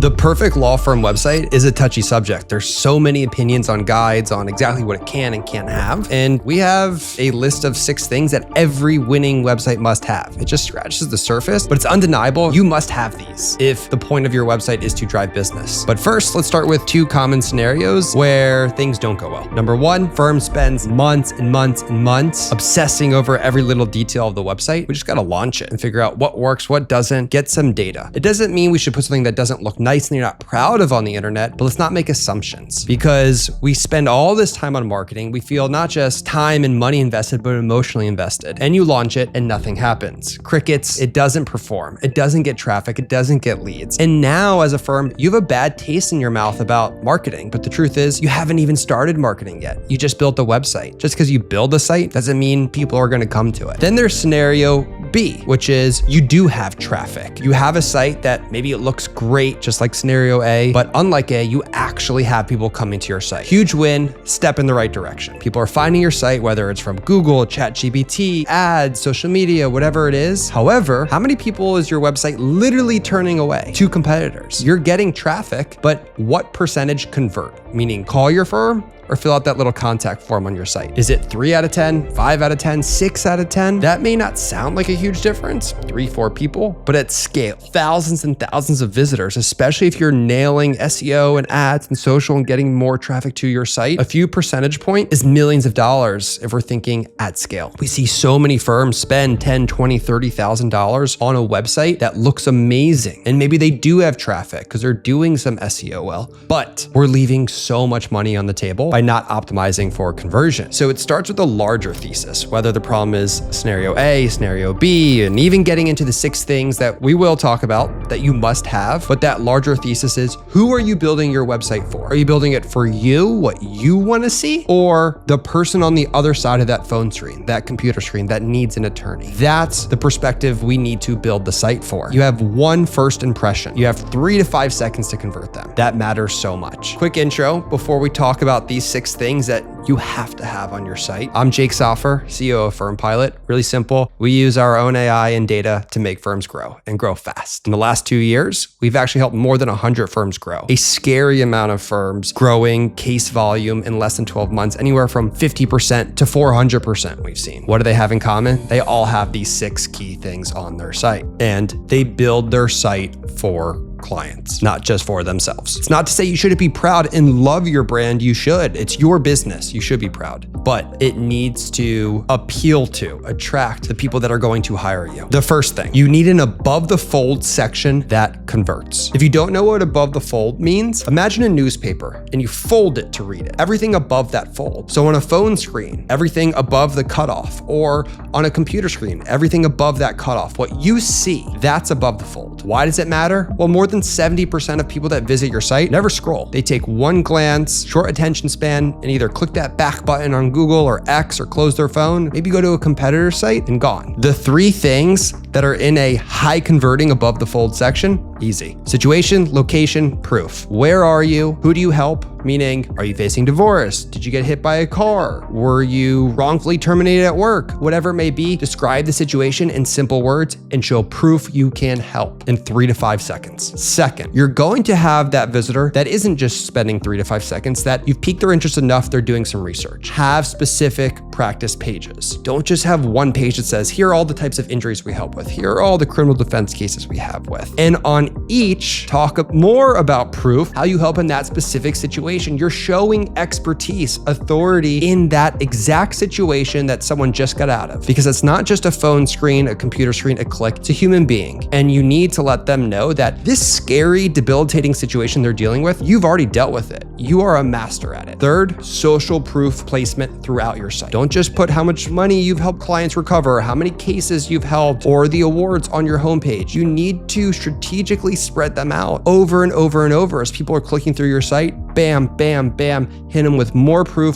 The perfect law firm website is a touchy subject. There's so many opinions on guides on exactly what it can and can't have. And we have a list of 6 things that every winning website must have. It just scratches the surface, but it's undeniable. You must have these if the point of your website is to drive business. But first, let's start with 2 common scenarios where things don't go well. Number 1, firm spends months and months and months obsessing over every little detail of the website. We just got to launch it and figure out what works, what doesn't, get some data. It doesn't mean we should put something that doesn't look nice and you're not proud of on the internet, but let's not make assumptions because we spend all this time on marketing. We feel not just time and money invested, but emotionally invested. And you launch it and nothing happens. Crickets, it doesn't perform. It doesn't get traffic. It doesn't get leads. And now as a firm, you have a bad taste in your mouth about marketing. But the truth is you haven't even started marketing yet. You just built the website. Just because you build a site doesn't mean people are going to come to it. Then there's scenario B, which is you do have traffic. You have a site that maybe it looks great, just like scenario A, but unlike A, you actually have people coming to your site. Huge win, step in the right direction. People are finding your site, whether it's from Google, ChatGPT, ads, social media, whatever it is. However, how many people is your website literally turning away to competitors? You're getting traffic, but what percentage convert? Meaning call your firm or fill out that little contact form on your site. Is it 3 out of 10, 5 out of 10, 6 out of 10? That may not sound like a huge difference, 3, 4 people, but at scale, thousands and thousands of visitors, especially if you're nailing SEO and ads and social and getting more traffic to your site, a few percentage point is millions of dollars if we're thinking at scale. We see so many firms spend $10,000, $20,000, $30,000 on a website that looks amazing. And maybe they do have traffic because they're doing some SEO well, but we're leaving so much money on the table by not optimizing for conversion. So it starts with a larger thesis, whether the problem is scenario A, scenario B, and even getting into the 6 things that we will talk about that you must have. But that larger thesis is, who are you building your website for? Are you building it for you, what you want to see, or the person on the other side of that phone screen, that computer screen that needs an attorney? That's the perspective we need to build the site for. You have one first impression. You have 3 to 5 seconds to convert them. That matters so much. Quick intro before we talk about these 6 things that you have to have on your site. I'm Jake Soffer, CEO of Firm Pilot. Really simple. We use our own AI and data to make firms grow and grow fast. In the last 2 years, we've actually helped more than 100 firms grow. A scary amount of firms growing case volume in less than 12 months, anywhere from 50% to 400% we've seen. What do they have in common? They all have these 6 key things on their site, and they build their site for clients, not just for themselves. It's not to say you shouldn't be proud and love your brand. You should. It's your business. You should be proud, but it needs to appeal to, attract the people that are going to hire you. The first thing, you need an above the fold section that converts. If you don't know what above the fold means, imagine a newspaper and you fold it to read it. Everything above that fold. So on a phone screen, everything above the cutoff, or on a computer screen, everything above that cutoff. What you see, that's above the fold. Why does it matter? Well, more than 70% of people that visit your site never scroll. They take one glance, short attention span, and either click that back button on Google or X or close their phone, maybe go to a competitor site and gone. The 3 things that are in a high converting above the fold section, easy. Situation, location, proof. Where are you? Who do you help? Meaning, are you facing divorce? Did you get hit by a car? Were you wrongfully terminated at work? Whatever it may be, describe the situation in simple words and show proof you can help in 3 to 5 seconds. Second, you're going to have that visitor that isn't just spending 3 to 5 seconds, that you've piqued their interest enough, they're doing some research. Have specific practice pages. Don't just have one page that says, here are all the types of injuries we help with. Here are all the criminal defense cases we have with. And on each, talk more about proof, how you help in that specific situation. You're showing expertise, authority in that exact situation that someone just got out of. Because it's not just a phone screen, a computer screen, a click, it's a human being. And you need to let them know that this scary, debilitating situation they're dealing with, you've already dealt with it. You are a master at it. Third, social proof placement throughout your site. Don't just put how much money you've helped clients recover, how many cases you've helped, or the awards on your homepage. You need to strategically spread them out over and over and over as people are clicking through your site bam, bam, bam, hit them with more proof,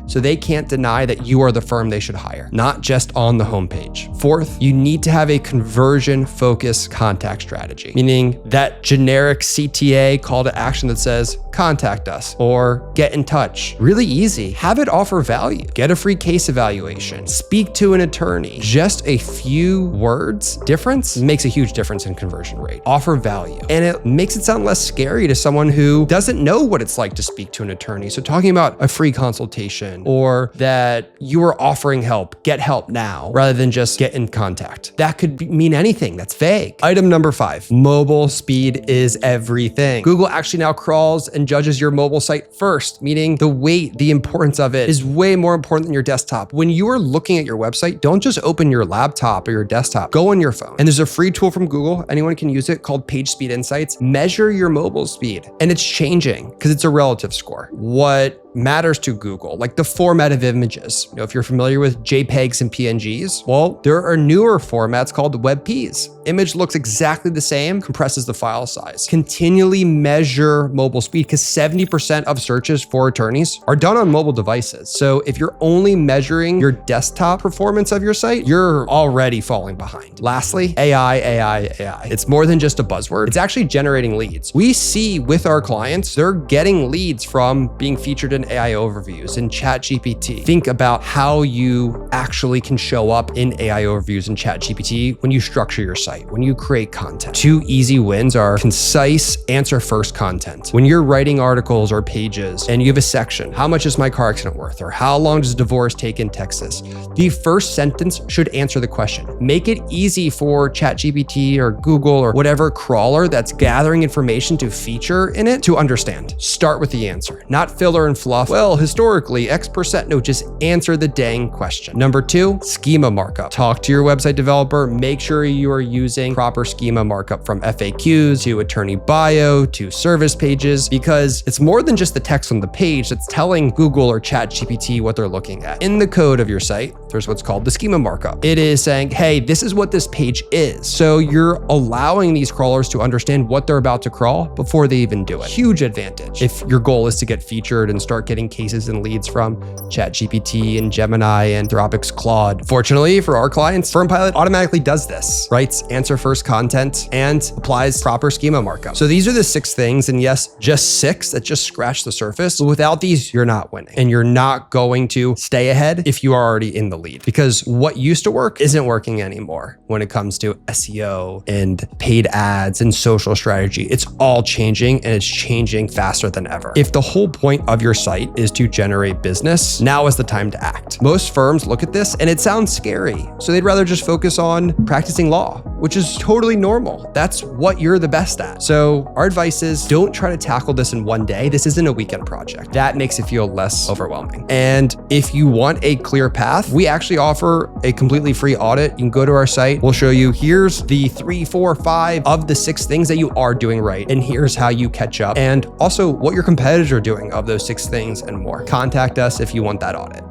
so they can't deny that you are the firm they should hire, not just on the homepage. Fourth, you need to have a conversion-focused contact strategy, meaning that generic CTA call to action that says, contact us or get in touch. Really easy. Have it offer value. Get a free case evaluation. Speak to an attorney. Just a few words difference makes a huge difference in conversion rate. Offer value. And it makes it sound less scary to someone who doesn't know what it's like to speak to an attorney. So talking about a free consultation or that you are offering help, get help now, rather than just get in contact. That could mean anything. That's vague. Item number 5, mobile speed is everything. Google actually now crawls and judges your mobile site first, meaning the weight, the importance of it is way more important than your desktop. When you are looking at your website, don't just open your laptop or your desktop, go on your phone. And there's a free tool from Google, anyone can use it, called Page Speed Insights. Measure your mobile speed. And it's changing because it's a relative score. What matters to Google, like the format of images. If you're familiar with JPEGs and PNGs, well, there are newer formats called WebPs. Image looks exactly the same, compresses the file size. Continually measure mobile speed because 70% of searches for attorneys are done on mobile devices. So if you're only measuring your desktop performance of your site, you're already falling behind. Lastly, AI. It's more than just a buzzword. It's actually generating leads. We see with our clients, they're getting leads from being featured in AI overviews in ChatGPT. Think about how you actually can show up in AI overviews in ChatGPT when you structure your site, when you create content. 2 easy wins are concise, answer-first content. When you're writing articles or pages and you have a section, how much is my car accident worth? Or how long does divorce take in Texas? The first sentence should answer the question. Make it easy for ChatGPT or Google or whatever crawler that's gathering information to feature in it to understand. Start with the answer, not filler and fluff. Well, historically, X%. No, just answer the dang question. Number 2, schema markup. Talk to your website developer. Make sure you are using proper schema markup from FAQs to attorney bio to service pages, because it's more than just the text on the page that's telling Google or ChatGPT what they're looking at. In the code of your site, there's what's called the schema markup. It is saying, hey, this is what this page is. So you're allowing these crawlers to understand what they're about to crawl before they even do it. Huge advantage if your goal is to get featured and start getting cases and leads from ChatGPT and Gemini and Anthropic's Claude. Fortunately for our clients, FirmPilot automatically does this, writes answer first content and applies proper schema markup. So these are the 6 things, and yes, just 6 that just scratch the surface. But without these, you're not winning, and you're not going to stay ahead if you are already in the lead, because what used to work isn't working anymore when it comes to SEO and paid ads and social strategy. It's all changing, and it's changing faster than ever. If the whole point of your site is to generate business, now is the time to act. Most firms look at this and it sounds scary, so they'd rather just focus on practicing law, which is totally normal. That's what you're the best at. So our advice is don't try to tackle this in one day. This isn't a weekend project. That makes it feel less overwhelming. And if you want a clear path, we actually offer a completely free audit. You can go to our site. We'll show you, here's the 3, 4, 5 of the 6 things that you are doing right, and here's how you catch up, and also what your competitors are doing of those 6 things and more. Contact us if you want that audit.